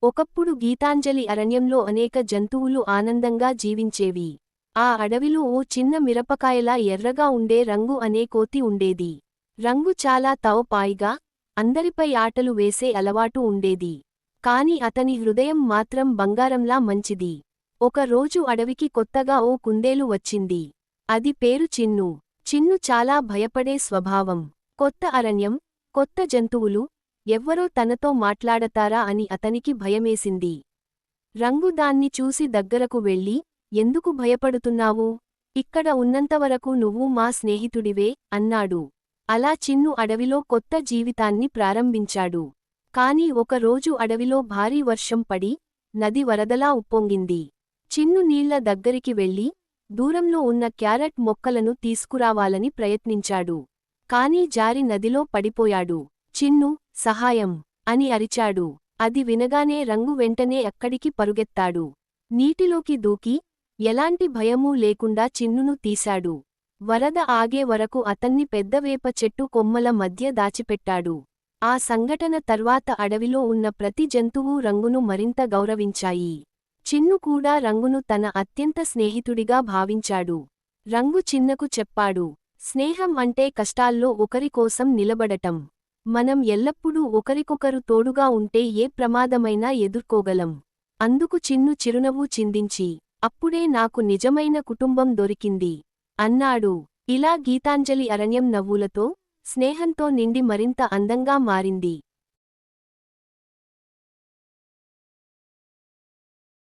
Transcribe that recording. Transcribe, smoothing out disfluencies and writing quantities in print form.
ఒకప్పుడు గీతాంజలి అరణ్యంలో అనేక జంతువులు ఆనందంగా జీవించేవి. ఆ అడవిలో ఓ చిన్న మిరపకాయలా ఎర్రగా ఉండే రంగు అనే కోతి ఉండేది. రంగు చాలా తవపాయిగా, అందరిపై ఆటలు వేసే అలవాటు ఉండేది. కాని అతని హృదయం మాత్రం బంగారంలా మంచిది. ఒక రోజు అడవికి కొత్తగా ఓ కుందేలు వచ్చింది. అది పేరు చిన్ను. చిన్ను చాలా భయపడే స్వభావం. కొత్త అరణ్యం, కొత్త జంతువులు, ఎవ్వరో తనతో మాట్లాడతారా అని అతనికి భయమేసింది. రంగు దాన్ని చూసి దగ్గరకు వెళ్ళి, ఎందుకు భయపడుతున్నావు? ఇక్కడ ఉన్నంతవరకు నువ్వు మా స్నేహితుడివే అన్నాడు. అలా చిన్ను అడవిలో కొత్త జీవితాన్ని ప్రారంభించాడు. కాని ఒక రోజు అడవిలో భారీ వర్షం పడి, నది వరదలా ఉప్పొంగింది. చిన్ను నీళ్ల దగ్గరికి వెళ్ళి, దూరంలో ఉన్న క్యారెట్ మొక్కలను తీసుకురావాలని ప్రయత్నించాడు. కానీ జారి నదిలో పడిపోయాడు. చిన్ను, సహాయం! అని అరిచాడు. అది వినగానే రంగు వెంటనే అక్కడికి పరుగెత్తాడు. నీటిలోకి దూకి, ఎలాంటి భయమూ లేకుండా చిన్నును తీశాడు. వరద ఆగే వరకు అతన్ని పెద్దవేప చెట్టు కొమ్మల మధ్య దాచిపెట్టాడు. ఆ సంఘటన తర్వాత అడవిలో ఉన్న ప్రతి జంతువూ రంగును మరింత గౌరవించాయి. చిన్ను కూడా రంగును తన అత్యంత స్నేహితుడిగా భావించాడు. రంగు చిన్నకు చెప్పాడు, స్నేహం అంటే కష్టాల్లో ఒకరి కోసం నిలబడటం. మనం ఎల్లప్పుడూ ఒకరికొకరు తోడుగా ఉంటే ఏ ప్రమాదమైనా ఎదుర్కోగలం. అందుకు చిన్ను చిరునవ్వు చిందించి, అప్పుడే నాకు నిజమైన కుటుంబం దొరికింది అన్నాడు. ఇలా గీతాంజలి అరణ్యం నవ్వులతో, స్నేహంతో నిండి మరింత అందంగా మారింది.